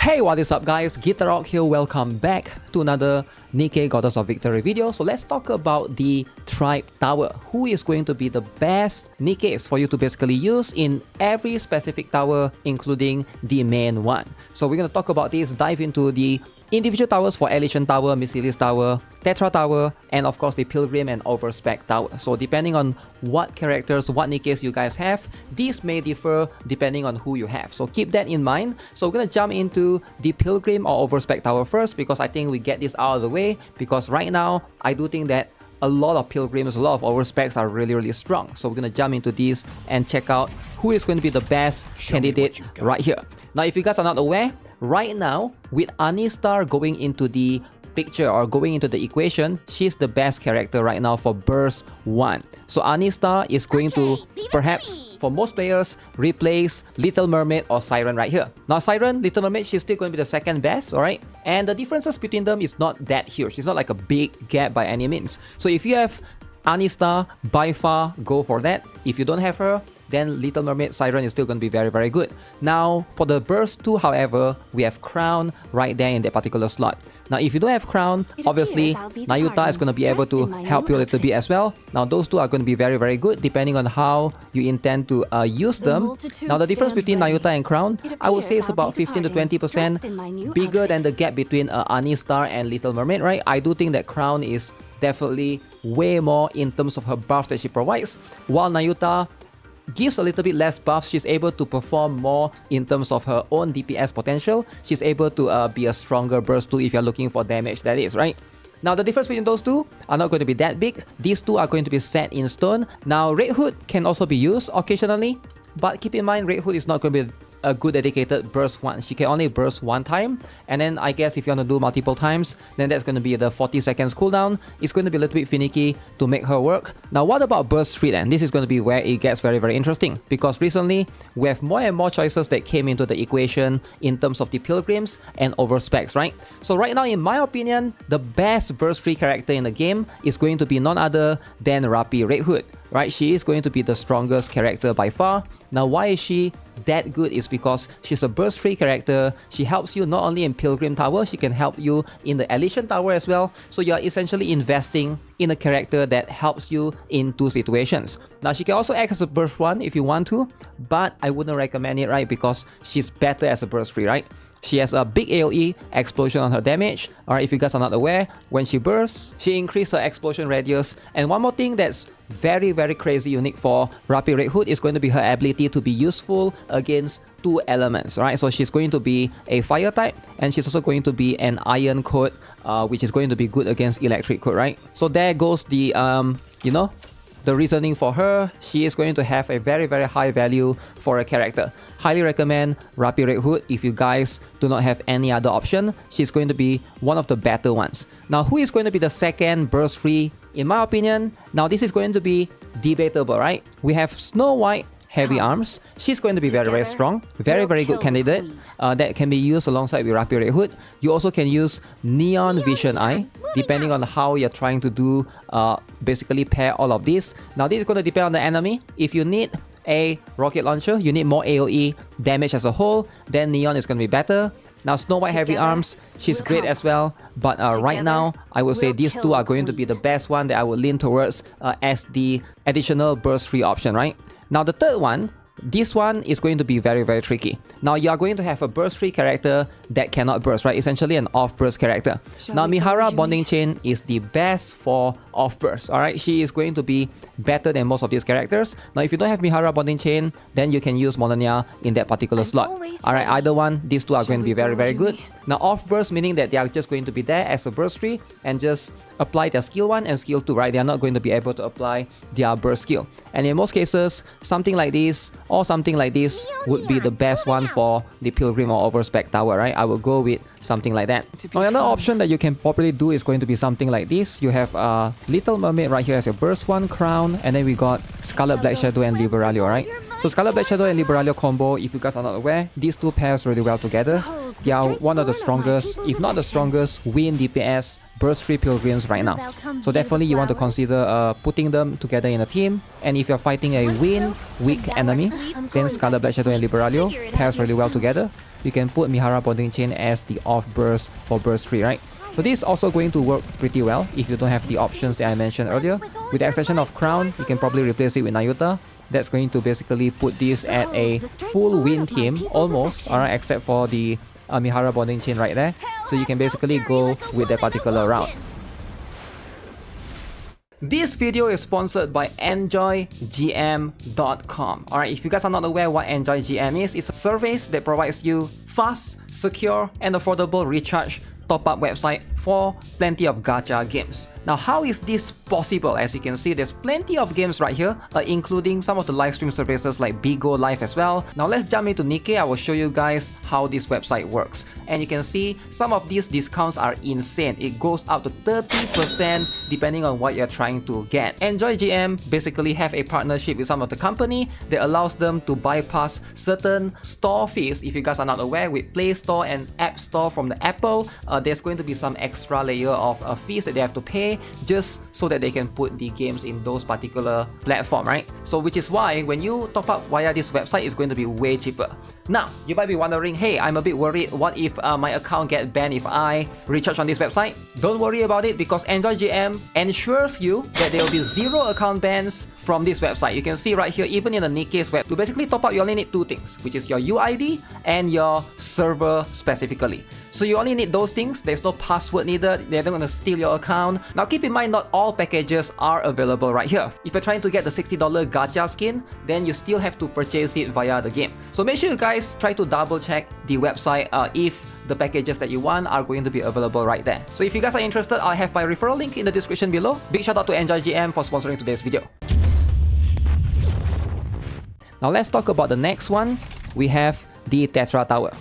Hey, what is up guys, GuitarRock here, welcome back to another Nikke Goddess of Victory video. So let's talk about the Tribe Tower. Who is going to be the best Nikkes for you to basically use in every specific tower, including the main one. So we're going to talk about this, dive into the individual towers for Elysion Tower, Missilis Tower, Tetra Tower, and of course the Pilgrim and overspec Tower. So depending on what characters, what Nikkes you guys have, these may differ depending on who you have. So keep that in mind. So we're gonna jump into the Pilgrim or overspec Tower first, because I think we get this out of the way, because right now I do think that a lot of Pilgrims, a lot of overspecs are really strong. So we're gonna jump into these and check out who is going to be the best candidate right here. Now if you guys are not aware, right now with Anistar going into the picture or going into the equation, she's the best character right now for burst 1. So Anistar is going to perhaps, for most players, replace Little Mermaid or Siren right here. Now Siren, Little Mermaid, she's still going to be the second best, alright? And the differences between them is not that huge. It's not like a big gap by any means. So if you have Anistar, by far go for that. If you don't have her, then Little Mermaid Siren is still going to be very good. Now for the burst 2, however, we have Crown right there in that particular slot. Now if you don't have Crown, obviously Nayuta is going to be able to help you a little bit as well. Now those two are going to be very good depending on how you intend to use them. Now the difference between Nayuta and Crown, I would say it's about 15 to 20% bigger than the gap between Anistar and Little Mermaid, right? I do think that Crown is definitely way more in terms of her buff that she provides, while Nayuta gives a little bit less buffs. She's able to perform more in terms of her own DPS potential. She's able to be a stronger burst 2 if you're looking for damage, that is, right? Now the difference between those two are not going to be that big. These two are going to be set in stone. Now Red Hood can also be used occasionally, but keep in mind Red Hood is not going to be a good dedicated burst 1. She can only burst 1 time, and then I guess if you want to do multiple times, then that's going to be the 40 seconds cooldown. It's going to be a little bit finicky to make her work. Now what about burst 3 then? This is going to be where it gets very interesting, because recently we have more and more choices that came into the equation in terms of the Pilgrims and overspecs, right? So right now, in my opinion, the best burst 3 character in the game is going to be none other than Rapi Red Hood, right? She is going to be the strongest character by far. Now why is she that good? Is because she's a burst 3 character. She helps you not only in Pilgrim Tower, she can help you in the Elysion Tower as well. So you're essentially investing in a character that helps you in 2 situations. Now she can also act as a burst 1 if you want to, but I wouldn't recommend it, right? Because she's better as a burst 3, right? She has a big AoE explosion on her damage. Alright, if you guys are not aware, when she bursts, she increases her explosion radius. And one more thing that's very crazy unique for Rapi Red Hood is going to be her ability to be useful against 2 elements, right? So she's going to be a fire type, and she's also going to be an iron code, which is going to be good against electric code, right? So there goes the the reasoning for her. She is going to have a very high value for a character. Highly recommend Rapi Red Hood if you guys do not have any other option. She's going to be one of the better ones. Now who is going to be the second burst 3 in my opinion? Now this is going to be debatable, right? We have Snow White Heavy Arms. She's going to be very strong, very good candidate that can be used alongside with Rapi Red Hood. You also can use Neon Vision Eye, depending on how you're trying to do basically pair all of these. Now this is going to depend on the enemy. If you need a rocket launcher, you need more AoE damage as a whole, then Neon is going to be better. Now Snow White Heavy Arms, she's great as well, but right now I would say these two are going to be the best one that I would lean towards as the additional burst 3 option, right? Now the third one, this one is going to be very tricky. Now you are going to have a burst 3 character that cannot burst, right? Essentially an off burst character. Now Mihara Bonding Chain is the best for off burst, alright? She is going to be better than most of these characters. Now if you don't have Mihara Bonding Chain, then you can use Mononia in that particular slot. Alright, either one, these two are going to be very good. Now off burst meaning that they are just going to be there as a burst 3 and just apply their skill 1 and skill 2, right? They are not going to be able to apply their burst skill. And in most cases, something like this or something like this would be the best one for the Pilgrim or overspec Tower, right? I will go with something like that. Now, another option that you can probably do is going to be something like this. You have Little Mermaid right here as your burst 1 crown, and then we got Scarlet Black Shadow and Liberalia, right? So Scarlet Black Shadow and Liberalia combo, if you guys are not aware, these two pairs really well together. They are one of the strongest, if not the strongest, win DPS burst 3 Pilgrims right now. So definitely you want to consider putting them together in a team. And if you're fighting a win weak enemy, then Scarlet Black Shadow and Liberalia pairs really well together. you can put Mihara bonding chain as the off burst for burst 3, right? So this is also going to work pretty well if you don't have the options that I mentioned earlier. With the extension of Crown, you can probably replace it with Nayuta. That's going to basically put this at a full win team, almost, alright, except for the Mihara bonding chain right there. So you can basically go with that particular route. This video is sponsored by EnjoyGM.com. Alright, if you guys are not aware what EnjoyGM is, it's a service that provides you fast, secure, and affordable recharge top-up website for plenty of gacha games. Now, how is this possible? As you can see, there's plenty of games right here, including some of the live stream services like Bigo Live as well. Now, let's jump into Nikke. I will show you guys how this website works. And you can see some of these discounts are insane. It goes up to 30% depending on what you're trying to get. EnjoyGM basically have a partnership with some of the company that allows them to bypass certain store fees. If you guys are not aware, with Play Store and App Store from the Apple, there's going to be some extra layer of fees that they have to pay just so that they can put the games in those particular platform, right? So which is why when you top up via this website, it's going to be way cheaper. Now, you might be wondering, hey, I'm a bit worried, what if my account get banned if I recharge on this website? Don't worry about it, because EnjoyGM ensures you that there will be 0 account bans from this website. You can see right here, even in the Nikke's web, to basically top up, you only need 2 things, which is your UID and your server specifically. So you only need those things. There's no password needed. They're not going to steal your account. Now keep in mind, not all packages are available right here. If you're trying to get the $60 gacha skin, then you still have to purchase it via the game. So make sure you guys try to double check the website if the packages that you want are going to be available right there. So if you guys are interested, I have my referral link in the description below. Big shout out to EnjoyGM for sponsoring today's video. Now let's talk about the next one. We have the Tetra Tower.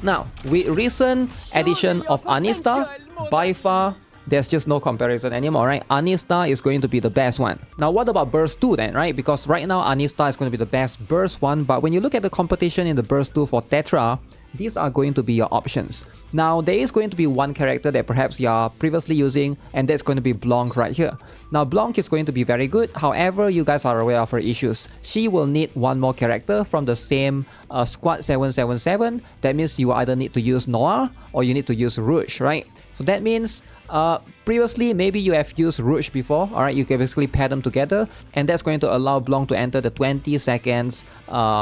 Now, with recent addition of Anista, by far, there's just no comparison anymore, right? Anista is going to be the best one. Now, what about Burst 2 then, right? Because right now, Anista is going to be the best Burst 1, but when you look at the competition in the Burst 2 for Tetra, these are going to be your options. Now, there is going to be one character that perhaps you are previously using, and that's going to be Blanc right here. Now, Blanc is going to be very good. However, you guys are aware of her issues. She will need one more character from the same squad 777. That means you either need to use Noir or you need to use Rouge, right? So that means previously maybe you have used Rouge before, alright, you can basically pair them together, and that's going to allow Blanc to enter the 20 seconds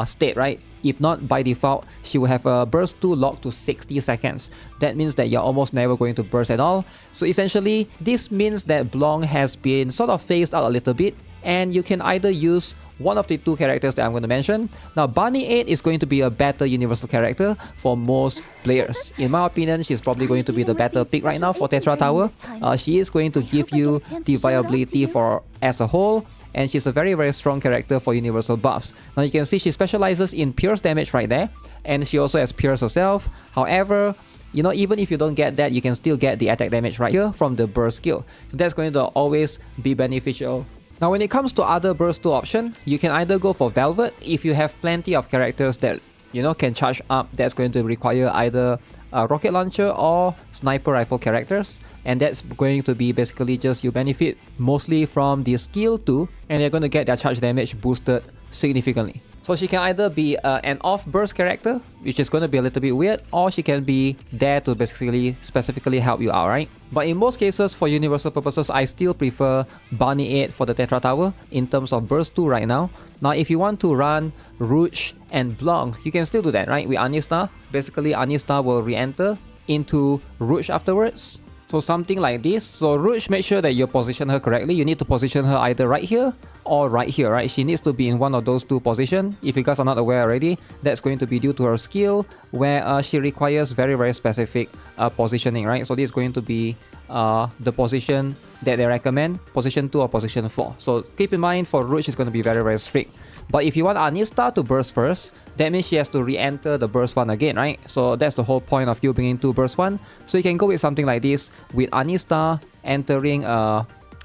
state, right? If not, by default, she will have a burst 2 locked to 60 seconds. That means that you're almost never going to burst at all. So essentially, this means that Blanc has been sort of phased out a little bit, and you can either use one of the 2 characters that I'm going to mention. Now, Bunny 8 is going to be a better universal character for most players. In my opinion, she's probably going to be the better pick right now for Tetra Tower. She is going to give you the viability for as a whole, and she's a very, very strong character for universal buffs. Now, you can see she specializes in pierce damage right there, and she also has pierce herself. However, you know, even if you don't get that, you can still get the attack damage right here from the burst skill. So that's going to always be beneficial. Now, when it comes to other burst 2 option, you can either go for Velvet if you have plenty of characters that, you know, can charge up. That's going to require either a rocket launcher or sniper rifle characters, and that's going to be basically just you benefit mostly from the skill 2, and you're going to get their charge damage boosted significantly. So she can either be an off-burst character, which is going to be a little bit weird, or she can be there to basically specifically help you out, right? But in most cases, for universal purposes, I still prefer Bunny 8 for the Tetra Tower in terms of burst 2 right now. Now, if you want to run Rouge and Blanc, you can still do that, right? With Anista, basically Anista will re-enter into Rouge afterwards. So something like this. So Rouge, make sure that you position her correctly. You need to position her either right here or right here, right? She needs to be in one of those 2 positions. If you guys are not aware already, that's going to be due to her skill, where she requires very, very specific positioning, right? So this is going to be the position that they recommend, position 2 or position 4. So keep in mind, for Rouge, it's going to be very, very strict. But if you want Anista to burst first, that means she has to re-enter the burst 1 again, right? So that's the whole point of you bringing 2 burst 1. So you can go with something like this, with Anista entering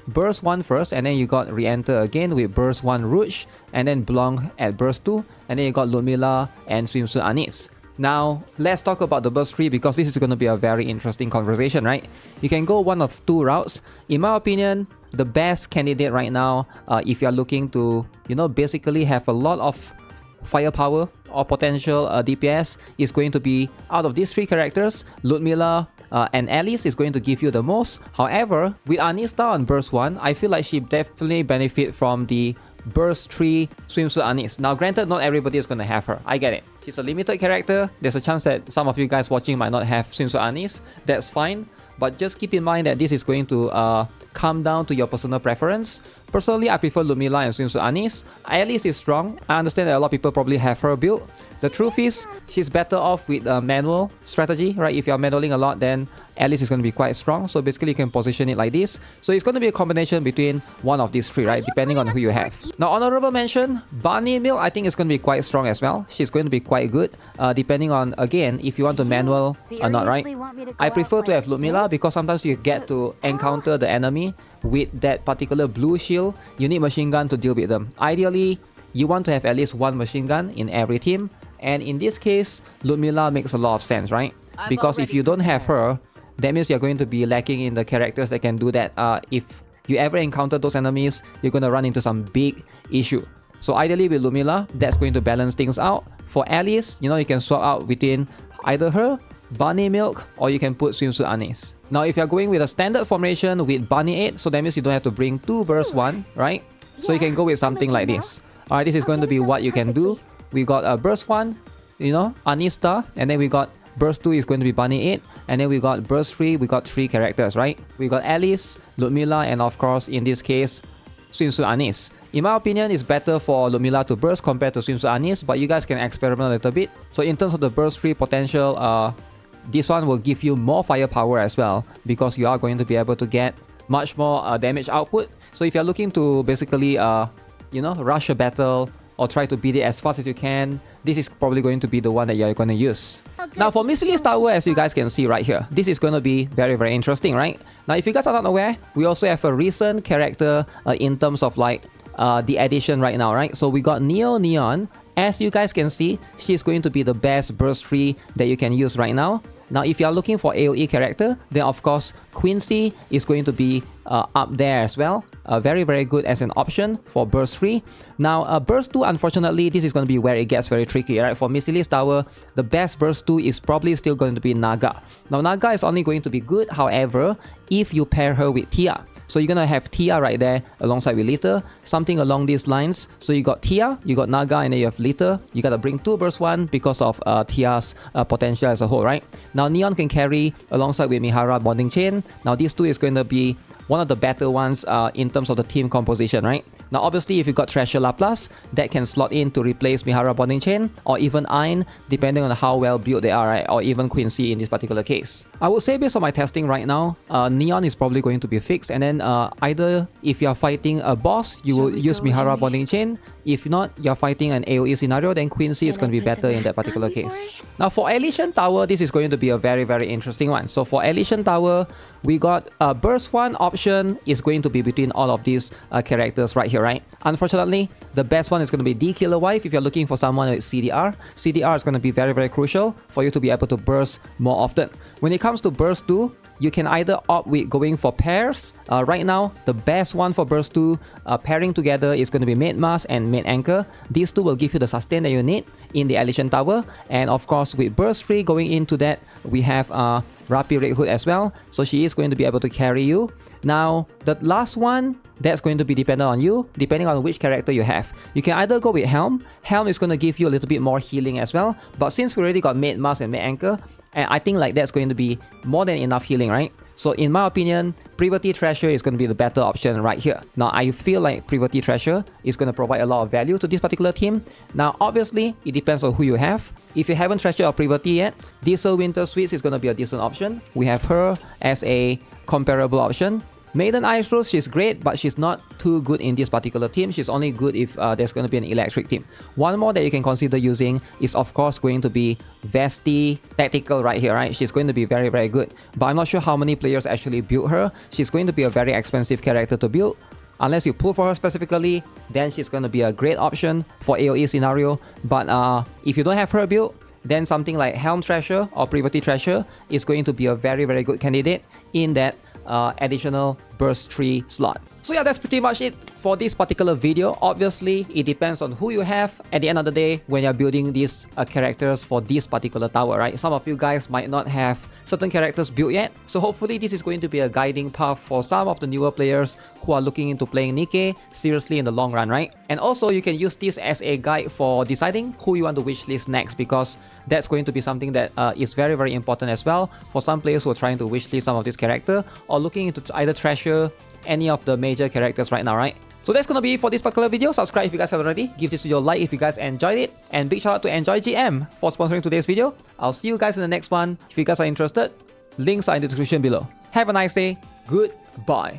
burst 1 first, and then you got re-enter again with burst 1 Rouge, and then Blanc at burst 2, and then you got Ludmilla and Swimsuit Anis. Now, let's talk about the burst 3, because this is going to be a very interesting conversation, right? You can go one of 2 routes. In my opinion, the best candidate right now, if you're looking to, you know, basically have a lot of firepower or potential DPS is going to be, out of these 3 characters, Ludmilla and Alice is going to give you the most. However, with Anista on Burst 1, I feel like she definitely benefit from the Burst 3 Swimsuit Anis. Now granted, not everybody is going to have her, I get it. She's a limited character, there's a chance that some of you guys watching might not have Swimsuit Anis, that's fine. But just keep in mind that this is going to come down to your personal preference. Personally, I prefer Ludmilla and Swimsuit Anis. Alice is strong. I understand that a lot of people probably have her build. The truth is, she's better off with a manual strategy, right? If you're manualing a lot, then Alice is going to be quite strong. So basically, you can position it like this. So it's going to be a combination between one of these 3, right? Depending on who you have. Now, honorable mention, Bunny Milk, I think is going to be quite strong as well. She's going to be quite good, depending on, again, if you want to manual or not, right? I prefer to have Ludmilla because sometimes you get to encounter the enemy with that particular blue shield. You need machine gun to deal with them. Ideally, you want to have at least 1 machine gun in every team. And in this case, Ludmilla makes a lot of sense, right? Because if you don't have her, that means you're going to be lacking in the characters that can do that. If you ever encounter those enemies, you're going to run into some big issue. So ideally with Ludmilla, that's going to balance things out. For Alice, you know, you can swap out between either her, Bunny Milk, or you can put Swimsuit Anis. Now if you're going with a standard formation with Bunny 8, so that means you don't have to bring 2 Burst 1, right? So you can go with something like this. Alright, this is going to be what you can do. We got a Burst 1, you know, Anista, and then we got Burst 2 is going to be Bunny 8, and then we got Burst 3, we got 3 characters, right? We got Alice, Ludmilla, and of course, in this case, Swimsuit Anis. In my opinion, it's better for Ludmilla to burst compared to Swimsuit Anis, but you guys can experiment a little bit. So in terms of the Burst 3 potential, this one will give you more firepower as well, because you are going to be able to get much more damage output. So if you're looking to basically, you know, rush a battle, or try to beat it as fast as you can, this is probably going to be the one that you're going to use. Now for Missilis Tower, as you guys can see right here, this is going to be very, very interesting, right? Now if you guys are not aware, we also have a recent character in terms of like the addition right now, right? So we got Neo Neon. As you guys can see, she's going to be the best burst 3 that you can use right now. Now if you're looking for AoE character, then of course Quincy is going to be up there as well. Very, very good as an option for burst 3. Now burst 2, unfortunately, this is going to be where it gets very tricky, right? For Missilis Tower, the best burst 2 is probably still going to be Naga. Now Naga is only going to be good, however, if you pair her with Tia. So you're gonna have Tia right there alongside with Lita, something along these lines. So you got Tia, you got Naga, and then you have Lita. You gotta bring 2 burst 1 because of Tia's potential as a whole, right? Now Neon can carry alongside with Mihara Bonding Chain. Now these 2 is going to be one of the better ones in terms of the team composition, right? Now obviously if you got Treasure Laplace, that can slot in to replace Mihara Bonding Chain, or even Ayn, depending on how well built they are, right? Or even Quincy in this particular case. I would say based on my testing right now, Neon is probably going to be fixed, and then either if you're fighting a boss, you will use Mihara Bonding Chain. If not, you're fighting an AoE scenario, then Quincy is going to be better in that particular case. Now for Elysion Tower, this is going to be a very, very interesting one. So for Elysion Tower, we got a burst 1 option is going to be between all of these characters right here, right? Unfortunately, the best one is going to be D Killer Wife if you're looking for someone with CDR. CDR is going to be very, very crucial for you to be able to burst more often. When it comes to burst 2, you can either opt with going for pairs. Right now, the best one for burst 2 pairing together is going to be Maid Mask and Maid Anchor. These 2 will give you the sustain that you need in the Elysion Tower. And of course, with burst 3 going into that, we have Rapi Red Hood as well. So she is going to be able to carry you. Now, the last one, that's going to be dependent on you, depending on which character you have. You can either go with Helm. Helm is going to give you a little bit more healing as well. But since we already got Maid Mask and Maid Anchor, and I think like that's going to be more than enough healing, right? So in my opinion, Privity Treasure is going to be the better option right here. Now I feel like Privity Treasure is going to provide a lot of value to this particular team. Now obviously, it depends on who you have. If you haven't Treasure or Privity yet, Diesel Winter Sweets is going to be a decent option. We have her as a comparable option. Maiden Ice Rose, she's great, but she's not too good in this particular team. She's only good if there's going to be an electric team. One more that you can consider using is of course going to be Vesti Tactical right here, right? She's going to be very, very good. But I'm not sure how many players actually build her. She's going to be a very expensive character to build. Unless you pull for her specifically, then she's going to be a great option for AoE scenario. But if you don't have her built, then something like Helm Treasure or Privity Treasure is going to be a very, very good candidate in that additional burst 3 slot. So yeah, that's pretty much it for this particular video. Obviously, it depends on who you have at the end of the day when you're building these characters for this particular tower, right? Some of you guys might not have certain characters built yet. So hopefully this is going to be a guiding path for some of the newer players who are looking into playing Nikke seriously in the long run, right? And also you can use this as a guide for deciding who you want to wishlist next, because that's going to be something that is very, very important as well for some players who are trying to wishlist some of this character or looking into either treasure any of the major characters right now, right? So that's gonna be it for this particular video. Subscribe if you guys haven't already. Give this video a like if you guys enjoyed it. And big shout out to Enjoy GM for sponsoring today's video. I'll see you guys in the next one. If you guys are interested, links are in the description below. Have a nice day. Goodbye.